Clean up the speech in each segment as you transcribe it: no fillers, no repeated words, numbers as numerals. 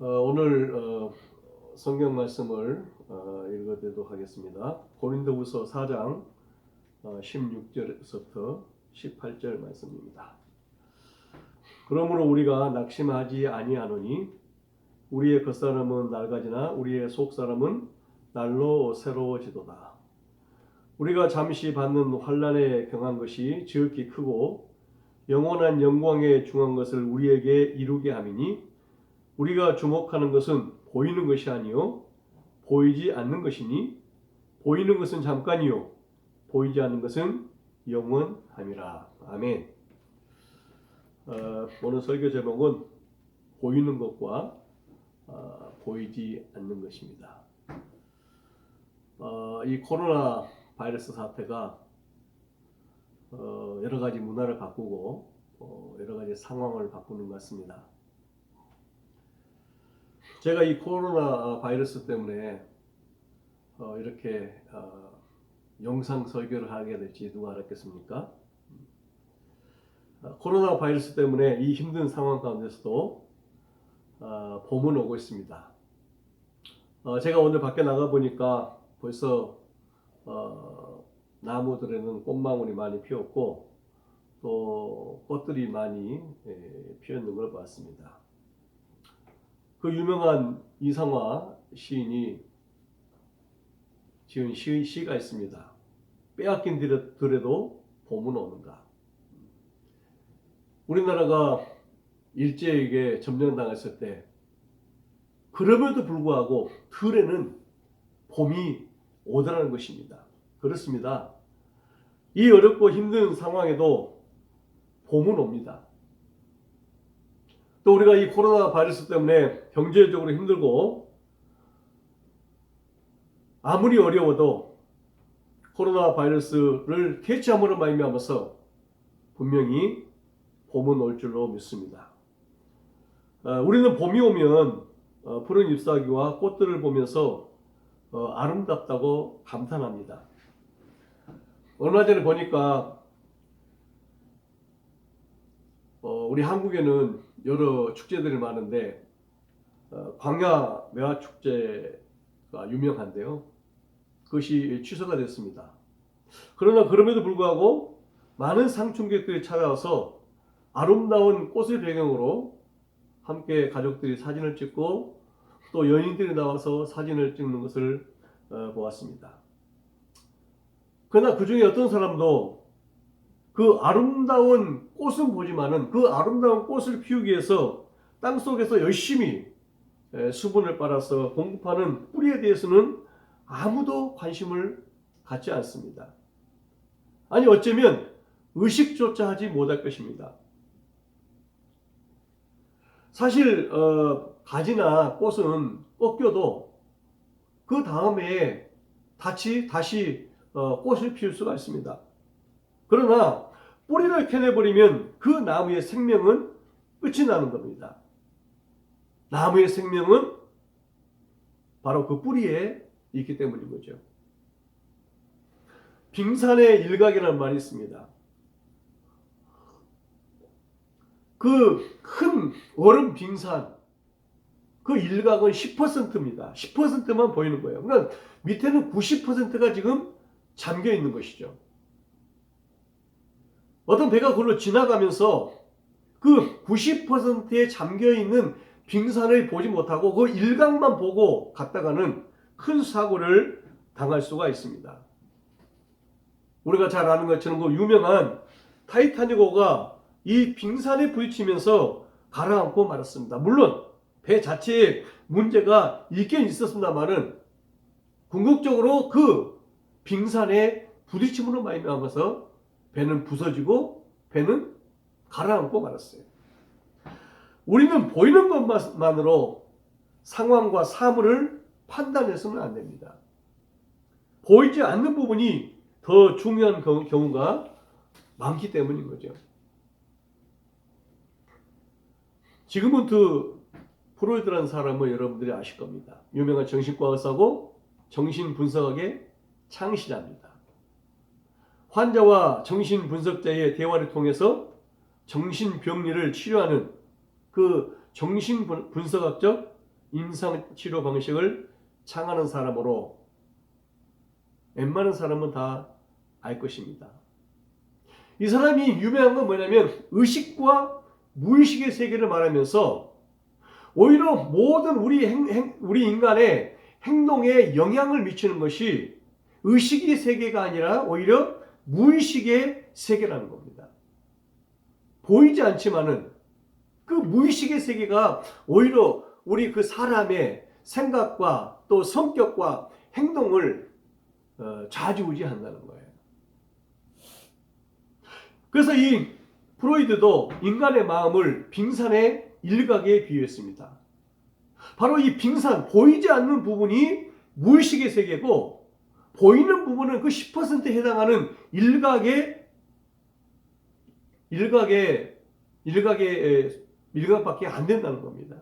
오늘 성경 말씀을 읽어드리도록 하겠습니다. 고린도후서 4장 16절에서부터 18절 말씀입니다. 그러므로 우리가 낙심하지 아니하노니 우리의 겉사람은 낡아지나 우리의 속사람은 날로 새로워지도다. 우리가 잠시 받는 환난에 경한 것이 지극히 크고 영원한 영광에 중한 것을 우리에게 이루게 함이니 우리가 주목하는 것은 보이는 것이 아니요 보이지 않는 것이니 보이는 것은 잠깐이요 보이지 않는 것은 영원함이라. 아멘. 오늘 설교 제목은 보이는 것과 보이지 않는 것입니다. 이 코로나 바이러스 사태가 여러 가지 문화를 바꾸고 여러 가지 상황을 바꾸는 것 같습니다. 제가 이 코로나 바이러스 때문에 이렇게 영상 설교를 하게 될지 누가 알았겠습니까? 코로나 바이러스 때문에 이 힘든 상황 가운데서도 봄은 오고 있습니다. 제가 오늘 밖에 나가 보니까 벌써 나무들에는 꽃망울이 많이 피었고 또 꽃들이 많이 피었는 걸 봤습니다. 그 유명한 이상화 시인이 지은 시가 있습니다. 빼앗긴 들에도 봄은 오는가. 우리나라가 일제에게 점령당했을 때 그럼에도 불구하고 들에는 봄이 오더라는 것입니다. 그렇습니다. 이 어렵고 힘든 상황에도 봄은 옵니다. 또 우리가 이 코로나 바이러스 때문에 경제적으로 힘들고 아무리 어려워도 코로나 바이러스를 퇴치함으로 말미암아서 분명히 봄은 올 줄로 믿습니다. 우리는 봄이 오면 푸른 잎사귀와 꽃들을 보면서 아름답다고 감탄합니다. 얼마 전에 보니까 우리 한국에는 여러 축제들이 많은데 광야 매화축제가 유명한데요. 그것이 취소가 됐습니다. 그러나 그럼에도 불구하고 많은 상춘객들이 찾아와서 아름다운 꽃을 배경으로 함께 가족들이 사진을 찍고 또 연인들이 나와서 사진을 찍는 것을 보았습니다. 그러나 그 중에 어떤 사람도 그 아름다운 꽃은 보지만은 그 아름다운 꽃을 피우기 위해서 땅속에서 열심히 수분을 빨아서 공급하는 뿌리에 대해서는 아무도 관심을 갖지 않습니다. 아니 어쩌면 의식조차 하지 못할 것입니다. 사실 가지나 꽃은 꺾여도 그 다음에 다시 꽃을 피울 수가 있습니다. 그러나 뿌리를 캐내버리면 그 나무의 생명은 끝이 나는 겁니다. 나무의 생명은 바로 그 뿌리에 있기 때문인 거죠. 빙산의 일각이라는 말이 있습니다. 그 큰 얼음 빙산, 그 일각은 10%입니다. 10%만 보이는 거예요. 그러니까 밑에는 90%가 지금 잠겨 있는 것이죠. 어떤 배가 그걸로 지나가면서 그 90%에 잠겨있는 빙산을 보지 못하고 그 일각만 보고 갔다가는 큰 사고를 당할 수가 있습니다. 우리가 잘 아는 것처럼 그 유명한 타이타닉호가 이 빙산에 부딪히면서 가라앉고 말았습니다. 물론 배 자체에 문제가 있긴 있었습니다만은 궁극적으로 그 빙산에 부딪힘으로 말미암아서 배는 부서지고 배는 가라앉고 말았어요. 우리는 보이는 것만으로 상황과 사물을 판단해서는 안 됩니다. 보이지 않는 부분이 더 중요한 경우가 많기 때문인 거죠. 지금은트 프로이드라는 사람을 여러분들이 아실 겁니다. 유명한 정신과 의사고 정신분석학의 창시자입니다. 환자와 정신분석자의 대화를 통해서 정신병리를 치료하는 그 정신분석학적 임상치료 방식을 창하는 사람으로 웬만한 사람은 다 알 것입니다. 이 사람이 유명한 건 뭐냐면 의식과 무의식의 세계를 말하면서 오히려 모든 우리 인간의 행동에 영향을 미치는 것이 의식의 세계가 아니라 오히려 무의식의 세계라는 겁니다. 보이지 않지만은 그 무의식의 세계가 오히려 우리 그 사람의 생각과 또 성격과 행동을 좌지우지한다는 거예요. 그래서 이 프로이드도 인간의 마음을 빙산의 일각에 비유했습니다. 바로 이 빙산, 보이지 않는 부분이 무의식의 세계고 보이는 부분은 그 10%에 해당하는 일각밖에 안 된다는 겁니다.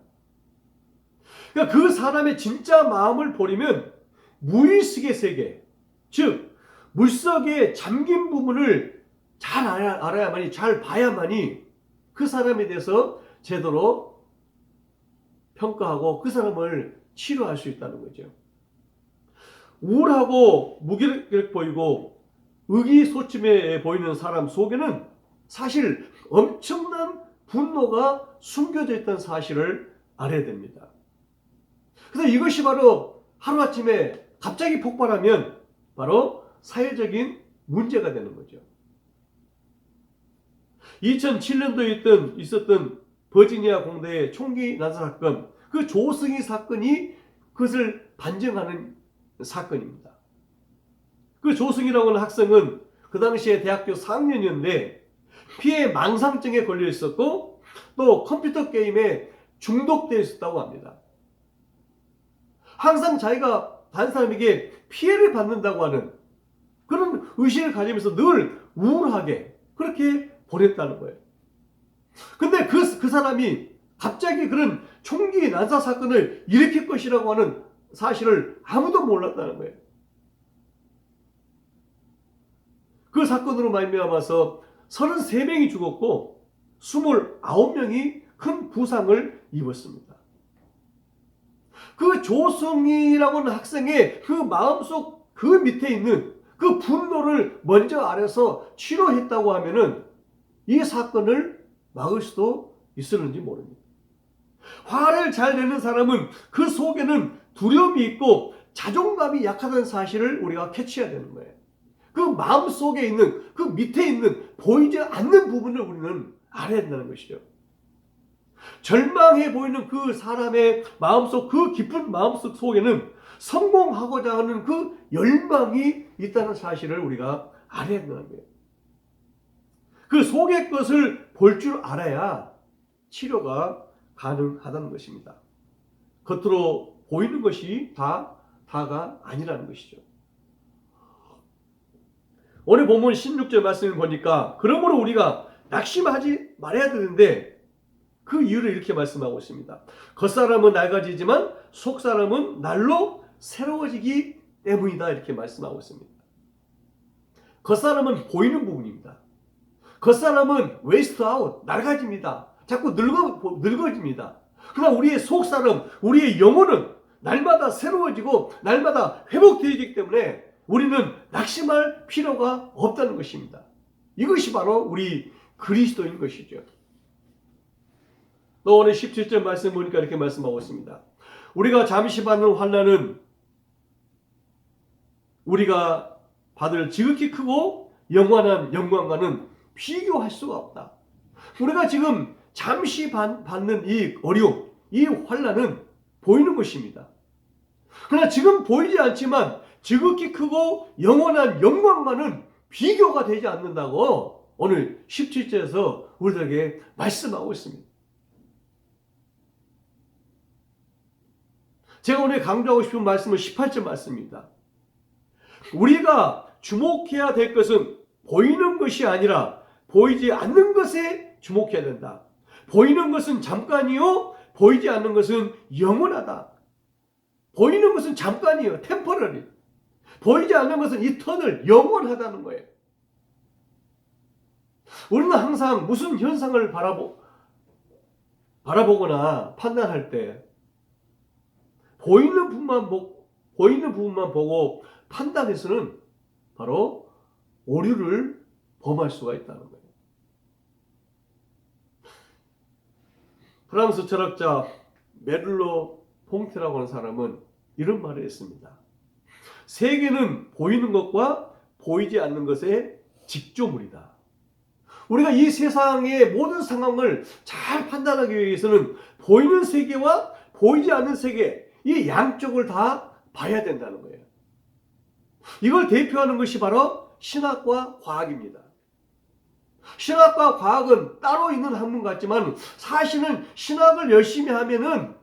그러니까 그 사람의 진짜 마음을 보려면 무의식의 세계, 즉 물속에 잠긴 부분을 잘 알아야만이, 잘 봐야만이 그 사람에 대해서 제대로 평가하고 그 사람을 치료할 수 있다는 거죠. 우울하고 무기력 보이고 의기소침해 보이는 사람 속에는 사실 엄청난 분노가 숨겨져 있다는 사실을 알아야 됩니다. 그래서 이것이 바로 하루아침에 갑자기 폭발하면 바로 사회적인 문제가 되는 거죠. 2007년도에 있었던 버지니아 공대의 총기 난사 사건, 그 조승희 사건이 그것을 반증하는 사건입니다. 그 조승희라고 하는 학생은 그 당시에 대학교 4학년이었는데 피해 망상증에 걸려 있었고 또 컴퓨터 게임에 중독되어 있었다고 합니다. 항상 자기가 다른 사람에게 피해를 받는다고 하는 그런 의식을 가지면서 늘 우울하게 그렇게 보냈다는 거예요. 근데 그 사람이 갑자기 그런 총기 난사 사건을 일으킬 것이라고 하는 사실을 아무도 몰랐다는 거예요. 그 사건으로 말미암아서 33명이 죽었고 29명이 큰 부상을 입었습니다. 그 조승희라고 하는 학생의 그 마음속 그 밑에 있는 그 분노를 먼저 알아서 치료했다고 하면은 이 사건을 막을 수도 있었는지 모릅니다. 화를 잘 내는 사람은 그 속에는 두려움이 있고 자존감이 약하다는 사실을 우리가 캐치해야 되는 거예요. 그 마음 속에 있는 그 밑에 있는 보이지 않는 부분을 우리는 알아야 된다는 것이죠. 절망해 보이는 그 사람의 마음속 그 깊은 마음속 속에는 성공하고자 하는 그 열망이 있다는 사실을 우리가 알아야 된다는 거예요. 그 속의 것을 볼 줄 알아야 치료가 가능하다는 것입니다. 겉으로 보이는 것이 다가 아니라는 것이죠. 오늘 본문 16절 말씀을 보니까 그러므로 우리가 낙심하지 말아야 되는데 그 이유를 이렇게 말씀하고 있습니다. 겉사람은 낡아지지만 속사람은 날로 새로워지기 때문이다 이렇게 말씀하고 있습니다. 겉사람은 보이는 부분입니다. 겉사람은 웨이스트 아웃, 낡아집니다. 자꾸 늙어집니다. 그러나 우리의 속사람, 우리의 영혼은 날마다 새로워지고 날마다 회복되어지기 때문에 우리는 낙심할 필요가 없다는 것입니다. 이것이 바로 우리 그리스도인 것이죠. 또 오늘 17절 말씀 보니까 이렇게 말씀하고 있습니다. 우리가 잠시 받는 환난은 우리가 받을 지극히 크고 영원한 영광과는 비교할 수가 없다. 우리가 지금 잠시 받는 이 어려움, 이 환난은 보이는 것입니다. 그러나 지금 보이지 않지만 지극히 크고 영원한 영광과는 비교가 되지 않는다고 오늘 17절에서 우리들에게 말씀하고 있습니다. 제가 오늘 강조하고 싶은 말씀은 18절 말씀입니다. 우리가 주목해야 될 것은 보이는 것이 아니라 보이지 않는 것에 주목해야 된다. 보이는 것은 잠깐이요, 보이지 않는 것은 영원하다. 보이는 것은 잠깐이요, 템퍼러리. 보이지 않는 것은 이터널, 영원하다는 거예요. 우리는 항상 무슨 현상을 바라보거나 판단할 때 보이는 부분만 보고 판단해서는 바로 오류를 범할 수가 있다는 거예요. 프랑스 철학자 메를로 퐁테라고 하는 사람은 이런 말을 했습니다. 세계는 보이는 것과 보이지 않는 것의 직조물이다. 우리가 이 세상의 모든 상황을 잘 판단하기 위해서는 보이는 세계와 보이지 않는 세계, 이 양쪽을 다 봐야 된다는 거예요. 이걸 대표하는 것이 바로 신학과 과학입니다. 신학과 과학은 따로 있는 학문 같지만 사실은 신학을 열심히 하면은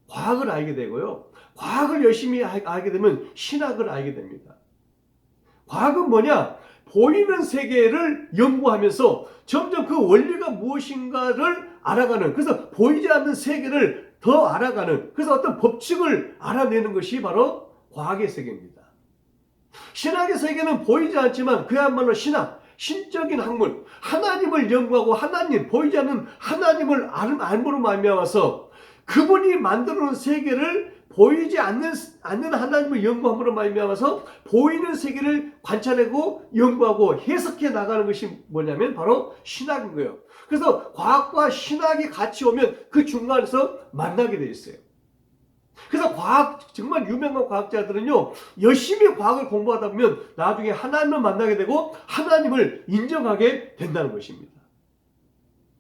과학을 알게 되고요. 과학을 열심히 알게 되면 신학을 알게 됩니다. 과학은 뭐냐? 보이는 세계를 연구하면서 점점 그 원리가 무엇인가를 알아가는, 그래서 보이지 않는 세계를 더 알아가는, 그래서 어떤 법칙을 알아내는 것이 바로 과학의 세계입니다. 신학의 세계는 보이지 않지만 그야말로 신학, 신적인 학문, 하나님을 연구하고 보이지 않는 하나님을 알므로 말미암아서 그분이 만들어 놓은 세계를 보이지 않는 하나님을 연구함으로 말미암아서 보이는 세계를 관찰하고 연구하고 해석해 나가는 것이 뭐냐면 바로 신학인 거예요. 그래서 과학과 신학이 같이 오면 그 중간에서 만나게 돼 있어요. 그래서 정말 유명한 과학자들은요, 열심히 과학을 공부하다 보면 나중에 하나님을 만나게 되고 하나님을 인정하게 된다는 것입니다.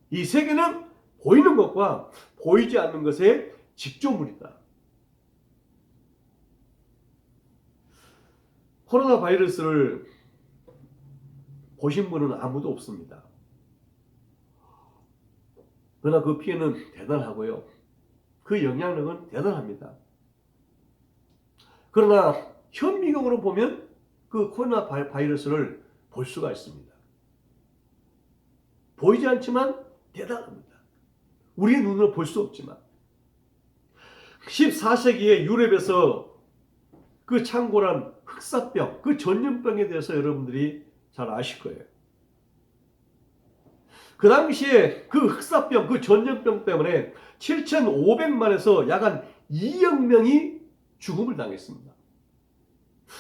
이 세계는 보이는 것과 보이지 않는 것의 직조물이다. 코로나 바이러스를 보신 분은 아무도 없습니다. 그러나 그 피해는 대단하고요. 그 영향력은 대단합니다. 그러나 현미경으로 보면 그 코로나 바이러스를 볼 수가 있습니다. 보이지 않지만 대단합니다. 우리의 눈으로 볼 수 없지만 14세기에 유럽에서 그 창궐한 흑사병, 그 전염병에 대해서 여러분들이 잘 아실 거예요. 그 당시에 그 흑사병, 그 전염병 때문에 7,500만에서 약 한 2억 명이 죽음을 당했습니다.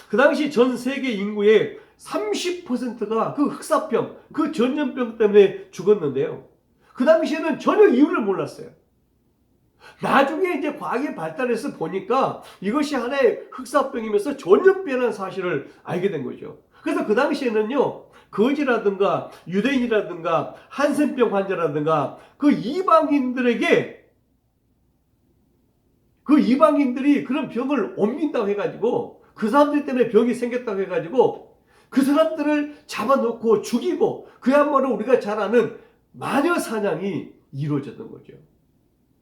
그 당시 전 세계 인구의 30%가 그 흑사병, 그 전염병 때문에 죽었는데요. 그 당시에는 전혀 이유를 몰랐어요. 나중에 이제 과학이 발달해서 보니까 이것이 하나의 흑사병이면서 전염병이라는 사실을 알게 된 거죠. 그래서 그 당시에는요, 거지라든가 유대인이라든가 한센병 환자라든가 그 이방인들이 그런 병을 옮긴다고 해가지고 그 사람들 때문에 병이 생겼다고 해가지고 그 사람들을 잡아놓고 죽이고 그야말로 우리가 잘 아는 마녀 사냥이 이루어졌던 거죠.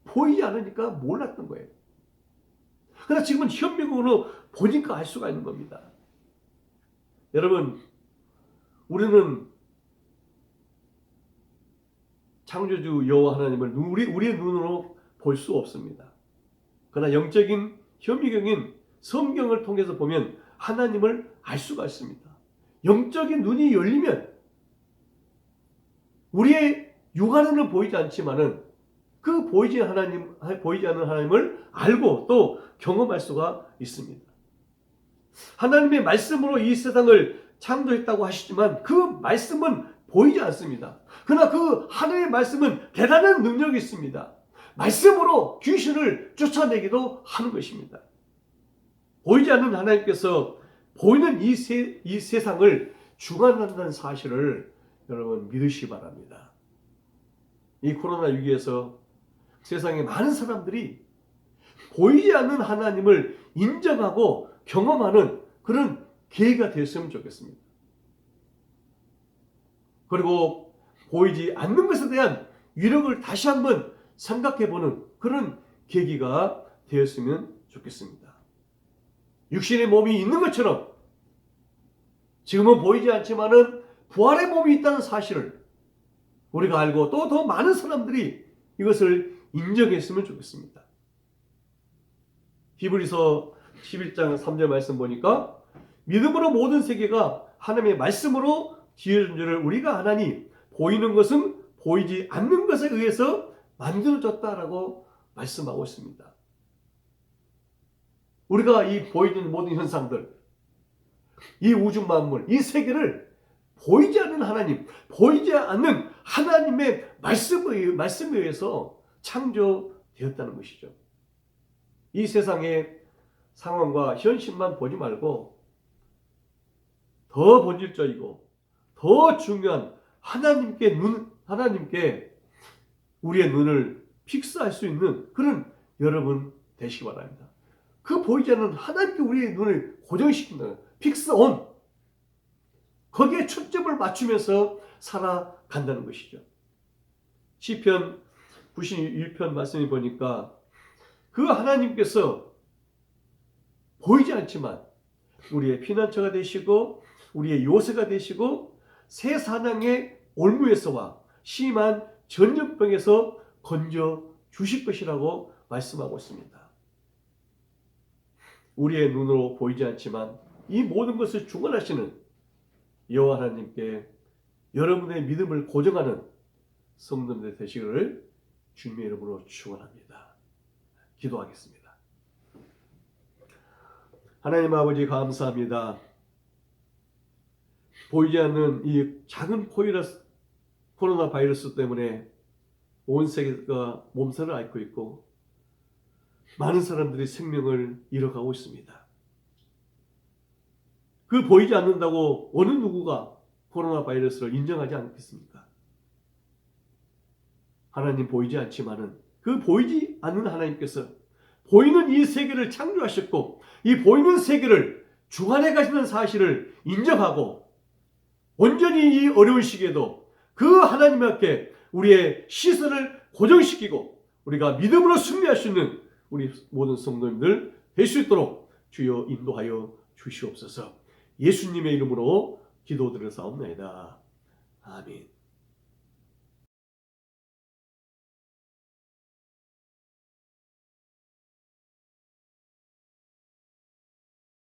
보이지 않으니까 몰랐던 거예요. 그러나 지금은 현미경으로 보니까 알 수가 있는 겁니다. 여러분, 우리는 창조주 여호와 하나님을 우리의 눈으로 볼 수 없습니다. 그러나 영적인 현미경인 성경을 통해서 보면 하나님을 알 수가 있습니다. 영적인 눈이 열리면 우리의 육안에는 보이지 않지만은 그 보이지 않는 하나님을 알고 또 경험할 수가 있습니다. 하나님의 말씀으로 이 세상을 창조했다고 하시지만 그 말씀은 보이지 않습니다. 그러나 그 하나님의 말씀은 대단한 능력이 있습니다. 말씀으로 귀신을 쫓아내기도 하는 것입니다. 보이지 않는 하나님께서 보이는 이 세상을 주관한다는 사실을 여러분 믿으시기 바랍니다. 이 코로나 위기에서 세상의 많은 사람들이 보이지 않는 하나님을 인정하고 경험하는 그런 기회가 됐으면 좋겠습니다. 그리고 보이지 않는 것에 대한 위력을 다시 한번 생각해보는 그런 계기가 되었으면 좋겠습니다. 육신의 몸이 있는 것처럼 지금은 보이지 않지만은 부활의 몸이 있다는 사실을 우리가 알고 또 더 많은 사람들이 이것을 인정했으면 좋겠습니다. 히브리서 11장 3절 말씀 보니까 믿음으로 모든 세계가 하나님의 말씀으로 지어진 줄을 우리가 아나니 보이는 것은 보이지 않는 것에 의해서 만들어졌다라고 말씀하고 있습니다. 우리가 이 보이는 모든 현상들, 이 우주 만물, 이 세계를 보이지 않는 하나님, 보이지 않는 하나님의 말씀에 의해서 창조되었다는 것이죠. 이 세상의 상황과 현실만 보지 말고 더 본질적이고 더 중요한 하나님께 우리의 눈을 픽스할 수 있는 그런 여러분 되시기 바랍니다. 그 보이지 않는 하나님께 우리의 눈을 고정시킨다. 픽스 온. 거기에 초점을 맞추면서 살아간다는 것이죠. 시편 91편 말씀을 보니까 그 하나님께서 보이지 않지만 우리의 피난처가 되시고 우리의 요새가 되시고 새 사냥의 올무에서와 심한 전염병에서 건져 주실 것이라고 말씀하고 있습니다. 우리의 눈으로 보이지 않지만 이 모든 것을 주관하시는 여호와 하나님께 여러분의 믿음을 고정하는 성도들 되시기를 주님의 이름으로 축원합니다. 기도하겠습니다. 하나님 아버지 감사합니다. 보이지 않는 이 작은 코로나 바이러스 때문에 온 세계가 몸살을 앓고 있고 많은 사람들이 생명을 잃어가고 있습니다. 그 보이지 않는다고 어느 누구가 코로나 바이러스를 인정하지 않겠습니까? 하나님 보이지 않지만은 그 보이지 않는 하나님께서 보이는 이 세계를 창조하셨고 이 보이는 세계를 주관해 가시는 사실을 인정하고 온전히 이 어려운 시기에도 그 하나님 앞에 우리의 시선을 고정시키고 우리가 믿음으로 승리할 수 있는 우리 모든 성도님들 될 수 있도록 주여 인도하여 주시옵소서. 예수님의 이름으로 기도드려사옵나이다. 아멘.